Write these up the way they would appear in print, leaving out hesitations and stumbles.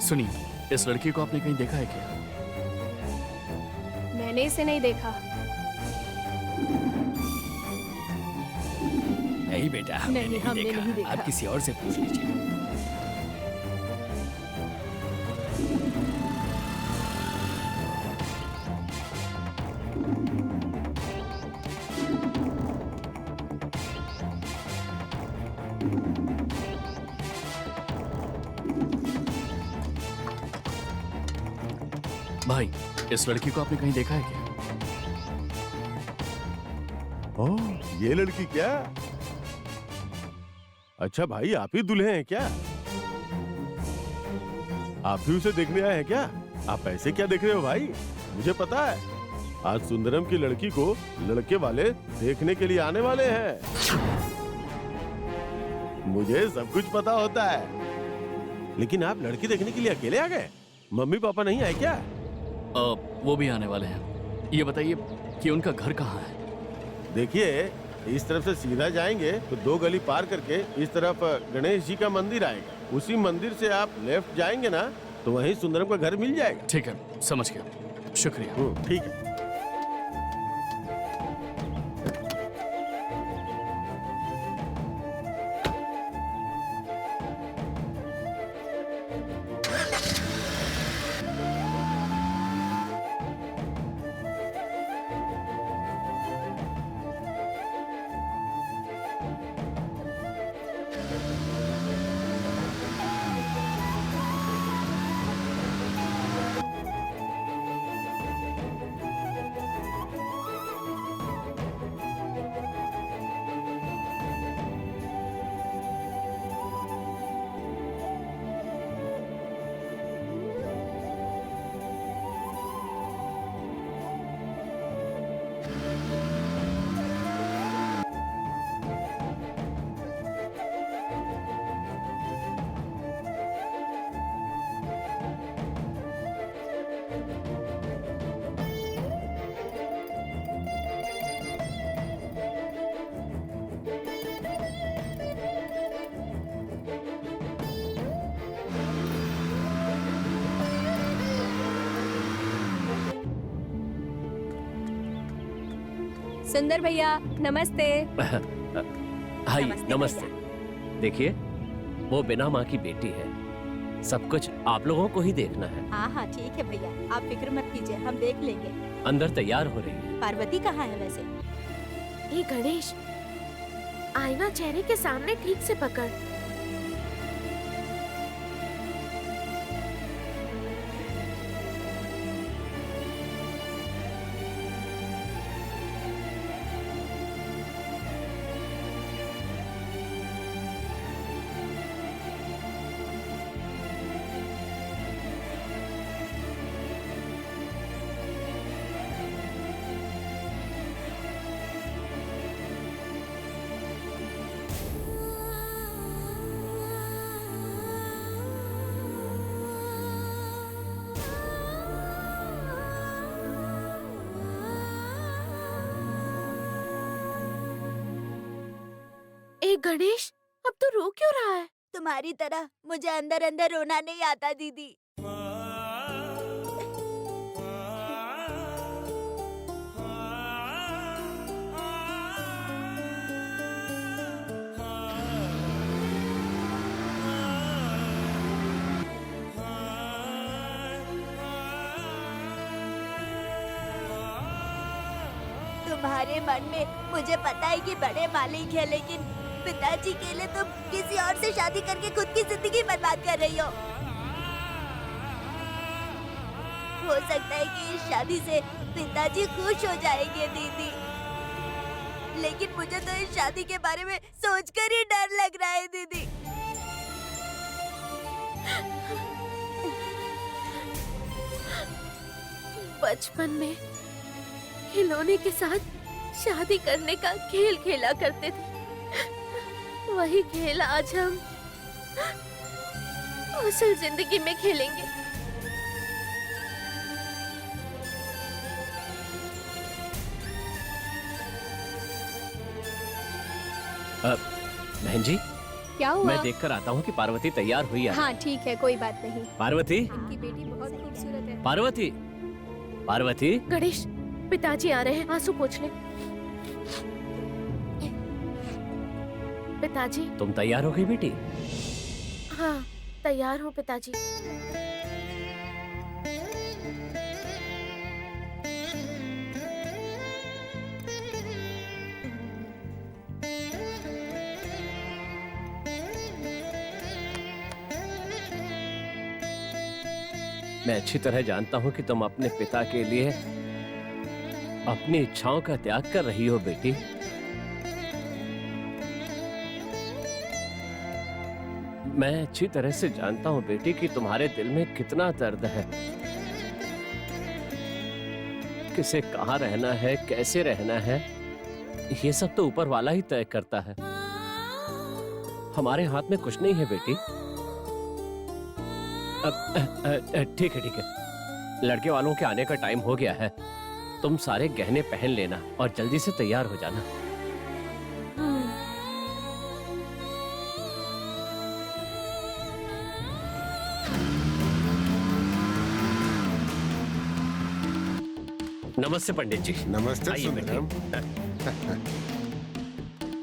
सुनिए, इस लड़की को आपने कहीं देखा है क्या? मैंने इसे नहीं देखा। नहीं बेटा, हमने नहीं, हमने नहीं देखा। आप किसी और से पूछ लीजिए। भाई, इस लड़की को आपने कहीं देखा है क्या? ओह, ये लड़की क्या? अच्छा भाई, आप ही दूल्हे हैं क्या? आप भी उसे देखने आए हैं क्या? आप ऐसे क्या देख रहे हो भाई? मुझे पता है, आज सुंदरम की लड़की को लड़के वाले देखने के लिए आने वाले हैं। मुझे सब कुछ पता होता है। लेकिन आप लड़की देखने के लिए अकेले आ गए? मम्मी पापा नहीं आए क्या? वो भी आने वाले हैं। ये बताइए कि उनका घर कहाँ है? देखिए, इस तरफ से सीधा जाएंगे तो 2 गली पार करके इस तरफ गणेश जी का मंदिर आएगा। उसी मंदिर से आप लेफ्ट जाएंगे ना, तो वहीं सुंदरम का घर मिल जाएगा। ठीक है, समझ गया। शुक्रिया। ठीक है। सुंदर भैया, नमस्ते। हाय, नमस्ते। देखिए, वो बिना माँ की बेटी है। सब कुछ आप लोगों को ही देखना है। हाँ हाँ ठीक है भैया, आप फिक्र मत कीजिए, हम देख लेंगे। अंदर तैयार हो रही है। पार्वती कहाँ है वैसे? हे गणेश, आईना चेहरे के सामने ठीक से पकड़। ए गणेश, अब तो रो क्यों रहा है? तुम्हारी तरह मुझे अंदर अंदर रोना नहीं आता दीदी। तुम्हारे मन में मुझे पता है कि बड़े मालिक है, लेकिन पिताजी के लिए तुम किसी और से शादी करके खुद की जिंदगी बर्बाद कर रही हो सकता है कि इस शादी से पिताजी खुश हो जाएंगे दीदी, लेकिन मुझे तो इस शादी के बारे में सोचकर ही डर लग रहा है दीदी। बचपन में खिलौने के साथ शादी करने का खेल खेला करते थे, वही खेल आज हम असल जिंदगी में खेलेंगे। बहन जी, क्या हुआ? मैं देखकर आता हूँ कि पार्वती तैयार हुई है। हाँ ठीक है, कोई बात नहीं। पार्वती, इनकी बेटी बहुत खूबसूरत है। पार्वती, पार्वती। गणेश, पिताजी आ रहे हैं, आंसू पोंछ ले। पिताजी। तुम तैयार हो गई बेटी? हाँ, तैयार हूँ पिताजी। मैं अच्छी तरह जानता हूँ कि तुम अपने पिता के लिए अपनी इच्छाओं का त्याग कर रही हो बेटी। मैं अच्छी तरह से जानता हूँ बेटी कि तुम्हारे दिल में कितना दर्द है। किसे कहाँ रहना है, कैसे रहना है, ये सब तो ऊपर वाला ही तय करता है। हमारे हाथ में कुछ नहीं है बेटी। ठीक है, लड़के वालों के आने का टाइम हो गया है। तुम सारे गहने पहन लेना और जल्दी से तैयार हो जाना। नमस्ते पंडित जी। नमस्ते आइए सुंदरम।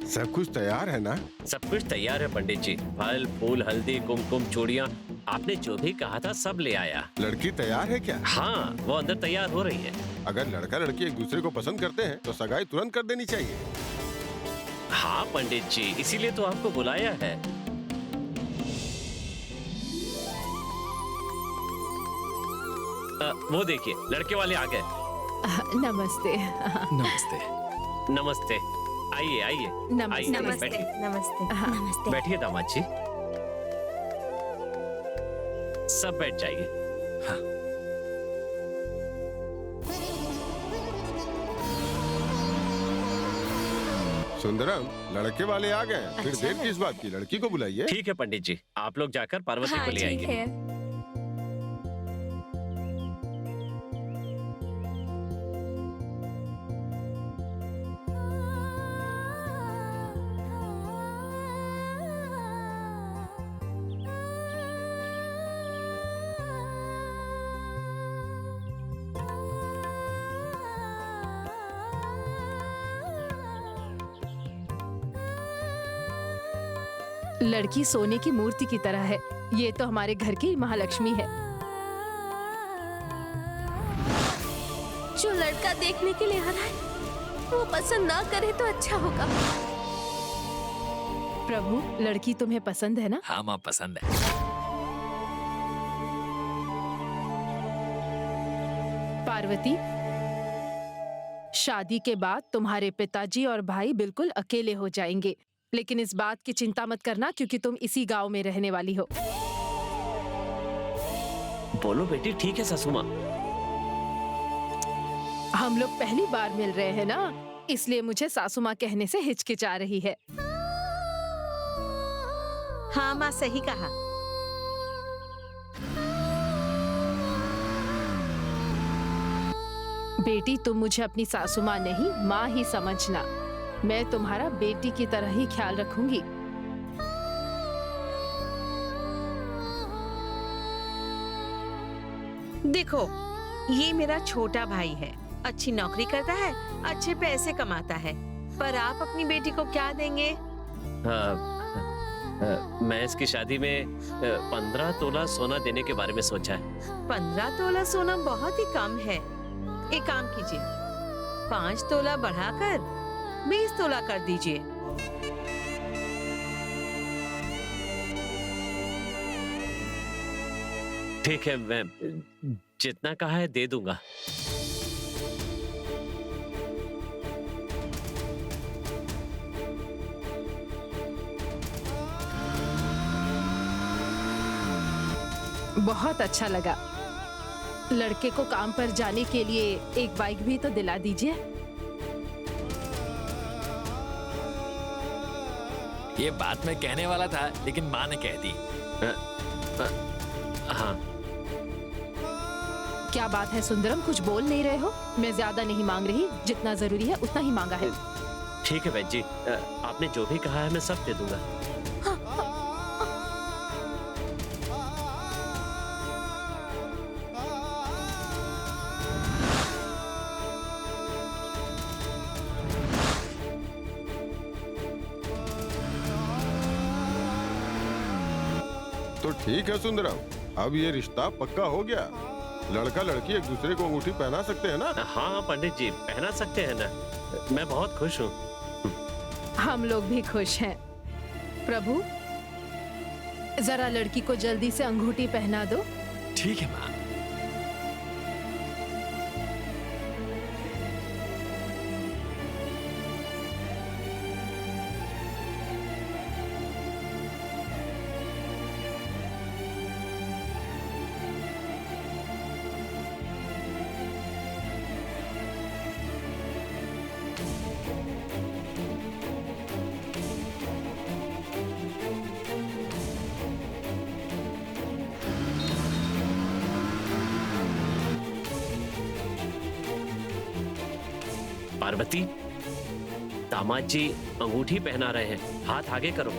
सब कुछ तैयार है ना? सब कुछ तैयार है पंडित जी। फल, फूल, हल्दी, कुमकुम, चूड़ियाँ, आपने जो भी कहा था सब ले आया। लड़की तैयार है क्या? हाँ, वो अंदर तैयार हो रही है। अगर लड़का लड़की एक दूसरे को पसंद करते हैं तो सगाई तुरंत कर देनी चाहिए। हाँ पंडित जी, इसीलिए तो आपको बुलाया है। वो देखिए, लड़के वाले आ गए। नमस्ते। नमस्ते। नमस्ते। आइए आइए नमस्ते। आइए, नमस्ते। बैठिए। नमस्ते। हाँ। नमस्ते। बैठिए दामाद जी। सब बैठ जाइए। सुंदरम, लड़के वाले आ गए, फिर अच्छा देर किस बात की? लड़की को बुलाइए। ठीक है पंडित जी, आप लोग जाकर पार्वती हाँ को ले ठीक आइए। है। लड़की सोने की मूर्ति की तरह है। ये तो हमारे घर की महालक्ष्मी है। जो लड़का देखने के लिए आ रहा है, वो पसंद ना करे तो अच्छा होगा। प्रभु, लड़की तुम्हें पसंद है ना? हाँ माँ, पसंद है। पार्वती, शादी के बाद तुम्हारे पिताजी और भाई बिल्कुल अकेले हो जाएंगे, लेकिन इस बात की चिंता मत करना क्योंकि तुम इसी गांव में रहने वाली हो। बोलो बेटी, ठीक है सासू माँ। हम लोग पहली बार मिल रहे हैं ना, इसलिए मुझे सासू माँ कहने से हिचकिचा रही है। हाँ माँ, सही कहा। बेटी, तुम मुझे अपनी सासू माँ नहीं, माँ ही समझना। मैं तुम्हारा बेटी की तरह ही ख्याल रखूंगी। देखो, ये मेरा छोटा भाई है, अच्छी नौकरी करता है, अच्छे पैसे कमाता है, पर आप अपनी बेटी को क्या देंगे? मैं इसकी शादी में 15 तोला सोना देने के बारे में सोचा है। 15 तोला सोना बहुत ही कम है। एक काम कीजिए, 5 तोला बढ़ाकर 20 तोला कर दीजिए। ठीक है, मैं जितना कहा है दे दूंगा। बहुत अच्छा लगा। लड़के को काम पर जाने के लिए एक बाइक भी तो दिला दीजिए। ये बात मैं कहने वाला था, लेकिन माँ ने कह दी। हाँ, क्या बात है सुंदरम, कुछ बोल नहीं रहे हो? मैं ज्यादा नहीं मांग रही, जितना जरूरी है उतना ही मांगा है। ठीक है बहन जी, आपने जो भी कहा है मैं सब दे दूंगा। तो ठीक है सुंदरम, अब ये रिश्ता पक्का हो गया। लड़का लड़की एक दूसरे को अंगूठी पहना सकते हैं ना? हाँ पंडित जी, पहना सकते हैं ना। मैं बहुत खुश हूँ। हम लोग भी खुश हैं। प्रभु, जरा लड़की को जल्दी से अंगूठी पहना दो। ठीक है माँ। पार्वती, दामाद जी अंगूठी पहना रहे हैं, हाथ आगे करो।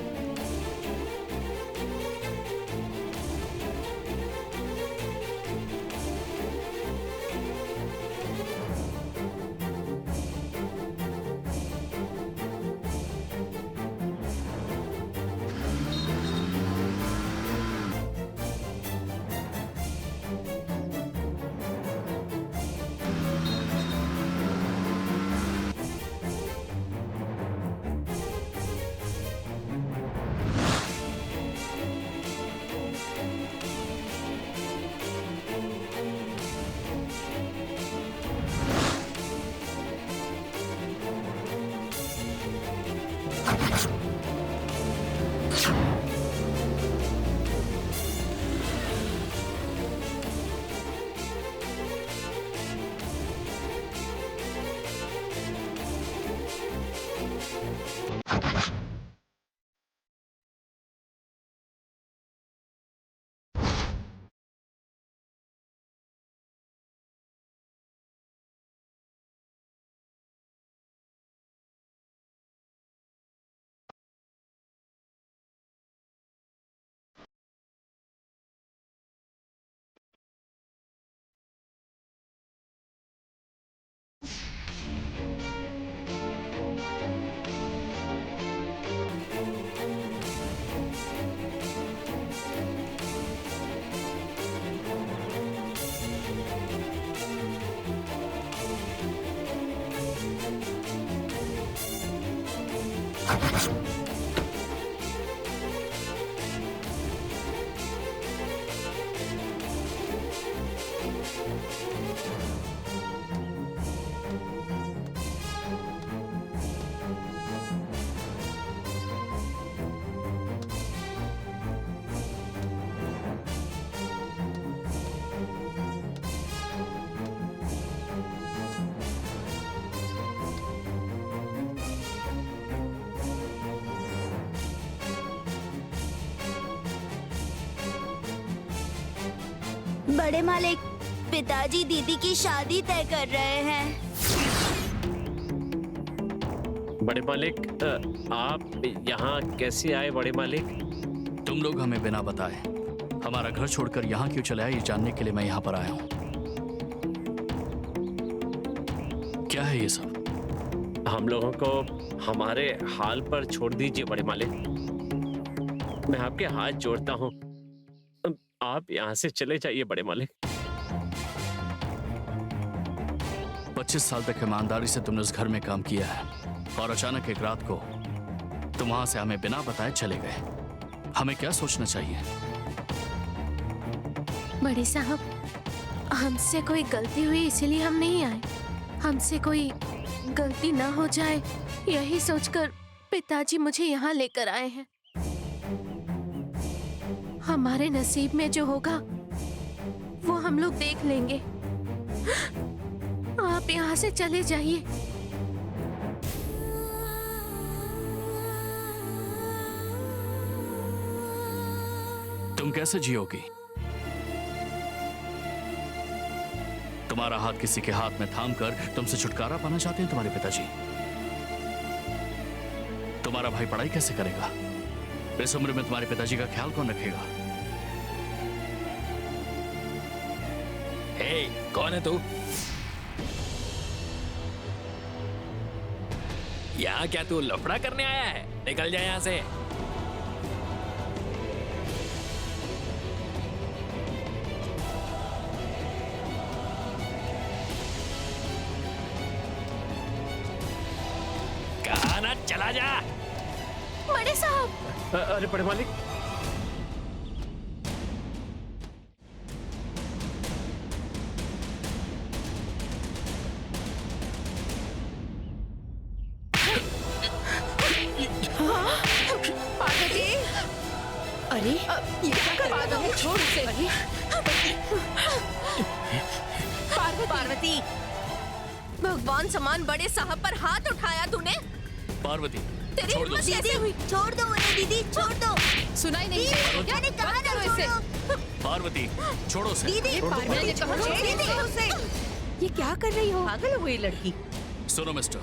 बड़े मालिक, पिताजी दीदी की शादी तय कर रहे हैं। बड़े मालिक, आप यहाँ कैसे आए बड़े मालिक? तुम लोग हमें बिना बताए हमारा घर छोड़कर यहाँ क्यों चले आए, ये जानने के लिए मैं यहाँ पर आया हूँ। क्या है ये सब? हम लोगों को हमारे हाल पर छोड़ दीजिए बड़े मालिक। मैं आपके हाथ जोड़ता हूँ, आप यहाँ से चले जाइए बड़े मालिक। 25 साल तक ईमानदारी से तुमने उस घर में काम किया है और अचानक एक रात को तुम वहां से हमें बिना बताए चले गए। हमें क्या सोचना चाहिए? बड़े साहब, हमसे कोई गलती हुई इसीलिए हम नहीं आए। हमसे कोई गलती ना हो जाए यही सोचकर पिताजी मुझे यहाँ लेकर आए हैं। हमारे नसीब में जो होगा वो हम लोग देख लेंगे। आप यहाँ से चले जाइए। तुम कैसे जियोगी? तुम्हारा हाथ किसी के हाथ में थाम कर तुमसे छुटकारा पाना चाहते हैं तुम्हारे पिताजी। तुम्हारा भाई पढ़ाई कैसे करेगा? इस उम्र में तुम्हारे पिताजी का ख्याल कौन रखेगा? हे, कौन है तू? यहाँ क्या तू लफड़ा करने आया है? निकल जा यहाँ से। चला जा। बड़े साहब, अरे बड़े मालिक, पार्वती, अरे ये क्या कर रहा है? छोड़ उसे। पार्वती, भगवान समान बड़े साहब पर हाथ उठाया तूने। पार्वती, तेरी छोड़ दो हिम्मत उसे। कैसे हुई? छोड़ दो उन्हें दीदी, छोड़ दो। सुनाई नहीं दीदी, मैंने कहा बंद ना करो इसे। छोड़ो। पार्वती, छोड़ो उसे। दीदी, मैंने कहा छोड़ छोड़ दे दो उसे। ये क्या कर रही हो? पागल हुई लड़की। सुनो मिस्टर,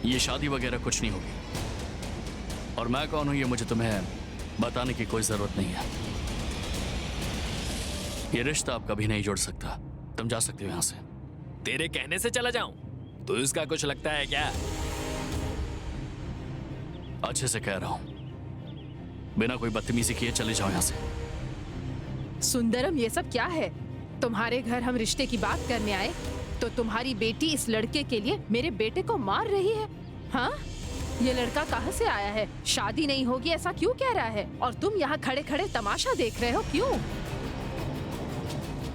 ये शादी वगैरह कुछ नहीं होगी। और मैं कौन हूं ये मुझे तुम्हें बताने की कोई जरूरत नहीं है। ये रिश्ता आप कभी नहीं जोड़ सकता। तुम जा सकते हो यहां से। तेरे कहने से चला जाऊं? तो इसका कुछ लगता है क्या? अच्छे से कह रहा हूं, बिना कोई बदतमीजी किए चले जाओ यहां से। सुंदरम, ये सब क्या है? तुम्हारे घर हम रिश्ते की बात करने आए तो तुम्हारी बेटी इस लड़के के लिए मेरे बेटे को मार रही है। हाँ, ये लड़का कहाँ से आया है? शादी नहीं होगी ऐसा क्यों कह रहा है? और तुम यहाँ खड़े खड़े तमाशा देख रहे हो, क्यों?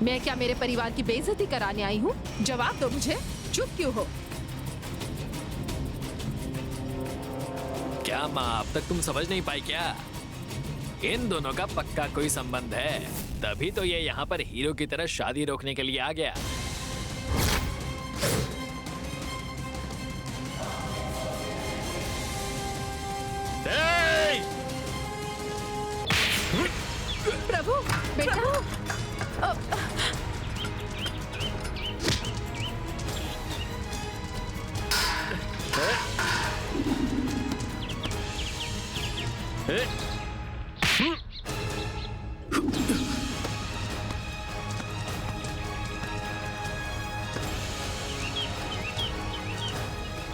मैं क्या मेरे परिवार की बेइज्जती कराने आई हूँ? जवाब दो मुझे, चुप क्यों हो? क्या माँ, अब तक तुम समझ नहीं पाई क्या? इन दोनों का पक्का कोई संबंध है, तभी तो ये यहाँ पर हीरो की तरह शादी रोकने के लिए आ गया। प्रभु, बेटा,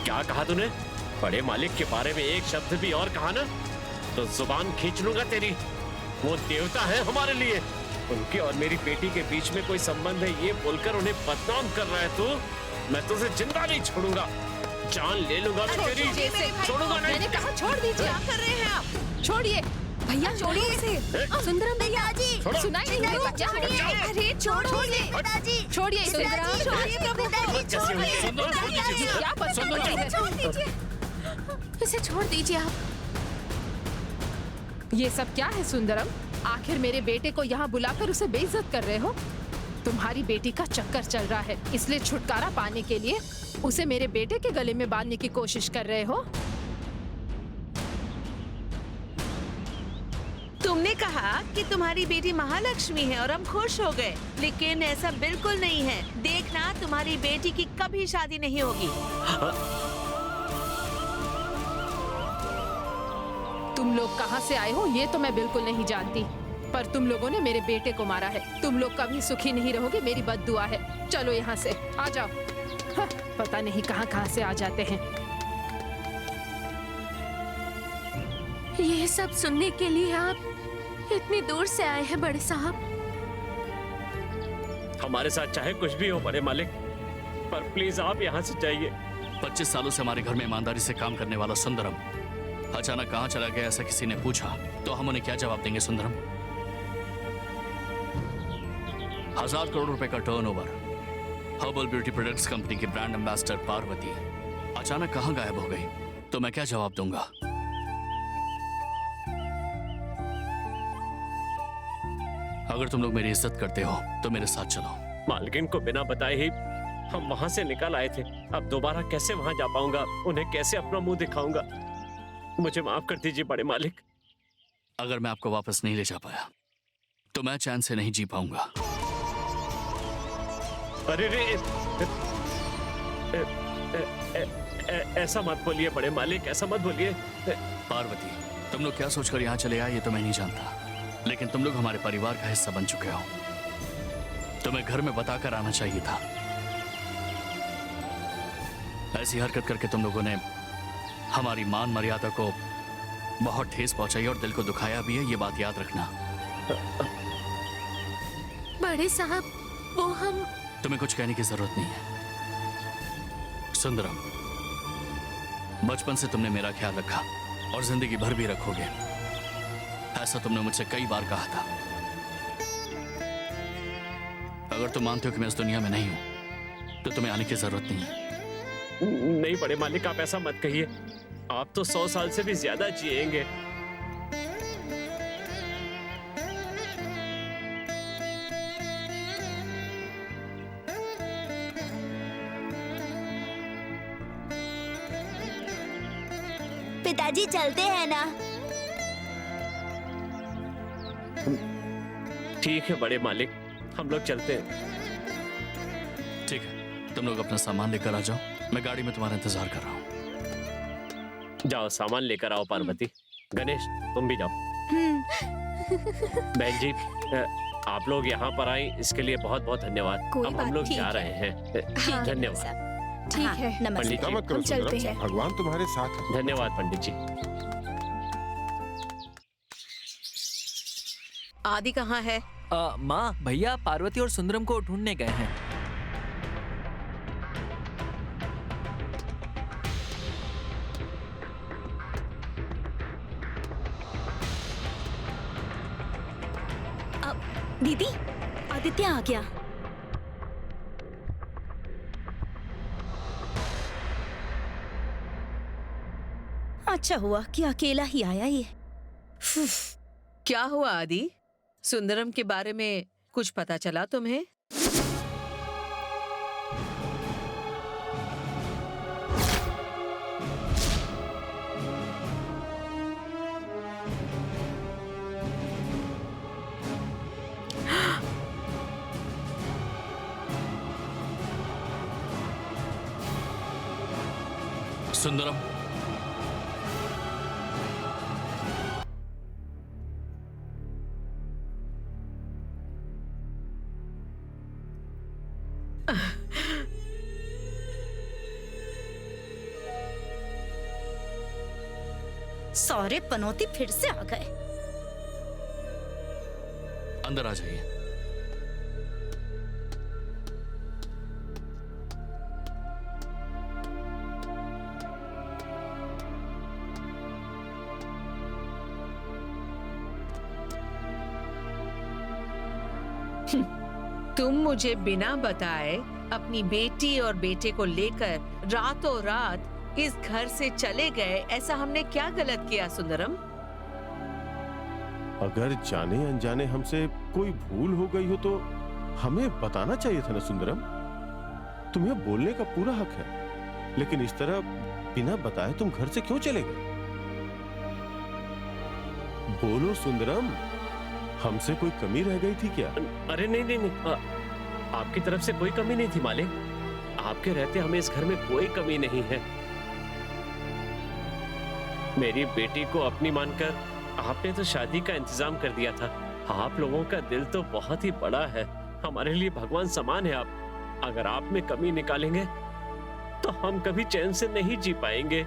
क्या कहा तूने? बड़े मालिक के बारे में एक शब्द भी और कहा ना तो जुबान खींच लूंगा तेरी। वो देवता है हमारे लिए। उनके और मेरी बेटी के बीच में कोई संबंध है ये बोलकर उन्हें बदनाम कर रहा है तू। मैं तुझे जिंदा नहीं छोड़ूंगा, जान ले लूंगा मैं तेरी, छोड़ूंगा नहीं। मैंने कहा छोड़ दीजिए। क्या कर रहे हैं आप? छोड़िए भैया, छोड़िए इसे। सुंदरम भैया जी, सुनाई नहीं देता क्या? अरे छोड़िए पिताजी, छोड़िए इसे। पिताजी, छोड़िए प्रभु, कैसे हुई? सुंदर, छोड़ दीजिए। क्या बदतमीजी है? छोड़ दीजिए। इसे छोड़ दीजिए आप। ये सब क्या है सुंदरम? आखिर मेरे बेटे को यहाँ बुलाकर उसे बेइज्जत कर रहे हो? तुम्हारी बेटी का चक्कर चल रहा है, इसलिए छुटकारा पाने के लिए उसे मेरे बेटे के गले में बांधने की कोशिश कर रहे हो? तुमने कहा कि तुम्हारी बेटी महालक्ष्मी है और हम खुश हो गए, लेकिन ऐसा बिल्कुल नहीं है। देखना, तुम्हारी बेटी की कभी शादी नहीं होगी। तुम लोग कहाँ से आए हो ये तो मैं बिल्कुल नहीं जानती, पर तुम लोगों ने मेरे बेटे को मारा है। तुम लोग कभी सुखी नहीं रहोगे, मेरी बद्दुआ है। चलो यहाँ से आ जाओ। हाँ, पता नहीं कहाँ कहाँ से आ जाते हैं। ये सब सुनने के लिए आप इतनी दूर से आए हैं बड़े साहब? हमारे साथ चाहे कुछ भी हो बड़े मालिक, पर प्लीज आप यहाँ से जाइए। 25 सालों से हमारे घर में ईमानदारी से काम करने वाला सुंदरम अचानक कहाँ चला गया ऐसा किसी ने पूछा तो हम उन्हें क्या जवाब देंगे? सुंदरम, 1000 करोड़ रुपए का turnover, herbal beauty products company की ब्रांड एम्बेसडर पार्वती अचानक कहाँ गायब हो गई तो मैं क्या जवाब दूंगा? अगर तुम लोग मेरी इज्जत करते हो तो मेरे साथ चलो। मालकिन को बिना बताए ही हम वहां से निकल आए थे। अब दोबारा कैसे वहां जा पाऊंगा? उन्हें कैसे अपना मुंह दिखाऊंगा? मुझे माफ कर दीजिए बड़े मालिक। अगर मैं आपको वापस नहीं ले जा पाया तो मैं चैन से नहीं जी पाऊंगा। अरे रे, ऐसा मत बोलिए बड़े मालिक, ऐसा मत बोलिए। पार्वती, तुम लोग क्या सोचकर यहाँ चले आए ये तो मैं नहीं जानता, लेकिन तुम लोग हमारे परिवार का हिस्सा बन चुके हो। तुम्हें घर में बताकर आना चाहिए था। ऐसी हरकत करके तुम लोगों ने हमारी मान मर्यादा को बहुत ठेस पहुंचाई और दिल को दुखाया भी है, ये बात याद रखना। बड़े साहब, वो हम... तुम्हें कुछ कहने की जरूरत नहीं है। सुंदरम, बचपन से तुमने मेरा ख्याल रखा और जिंदगी भर भी रखोगे, ऐसा तुमने मुझसे कई बार कहा था। अगर तुम मानते हो कि मैं इस दुनिया में नहीं हूं तो तुम्हें आने की जरूरत नहीं है। नहीं बड़े मालिक, आप ऐसा मत कहिए। आप तो 100 साल से भी ज्यादा जिएंगे। पिताजी चलते हैं ना? ठीक है बड़े मालिक, हम लोग चलते हैं। ठीक है, तुम लोग अपना सामान लेकर आ जाओ, मैं गाड़ी में तुम्हारा इंतजार कर रहा हूँ। जाओ सामान लेकर आओ पार्वती। गणेश तुम भी जाओ। बहन जी, आप लोग यहाँ पर आए इसके लिए बहुत बहुत धन्यवाद। कोई अब बात हम लोग ठीक जा है। रहे हैं। धन्यवाद। ठीक है, पंडित चिंता जी, मत करो हम चलते सुंदरम, हैं। भगवान तुम्हारे साथ है। धन्यवाद पंडित जी। आदि कहाँ है? माँ, भैया पार्वती और सुंदरम को ढूंढने गए हैं। दीदी, आदित्य आ गया। अच्छा हुआ कि अकेला ही आया ये। क्या हुआ आदि? सुंदरम के बारे में कुछ पता चला तुम्हें? सुंदरम, सारे पनौती फिर से आ गए। अंदर आ जाइए। तुम मुझे बिना बताए अपनी बेटी और बेटे को लेकर रातों रात इस घर से चले गए, ऐसा हमने क्या गलत किया सुंदरम? अगर जाने अनजाने हमसे कोई भूल हो गई हो तो हमें बताना चाहिए था ना सुंदरम। तुम्हें बोलने का पूरा हक है, लेकिन इस तरह बिना बताए तुम घर से क्यों चले गए? बोलो सुंदरम, हमसे कोई कमी रह गई थी क्या? अरे नहीं नहीं नहीं, आपकी तरफ से कोई कमी नहीं थी मालिक। आपके रहते हमें इस घर में कोई कमी नहीं है। मेरी बेटी को अपनी मानकर आपने तो शादी का इंतजाम कर दिया था। आप लोगों का दिल तो बहुत ही बड़ा है, हमारे लिए भगवान समान है आप। अगर आप में कमी निकालेंगे तो हम कभी चैन से नहीं जी पाएंगे।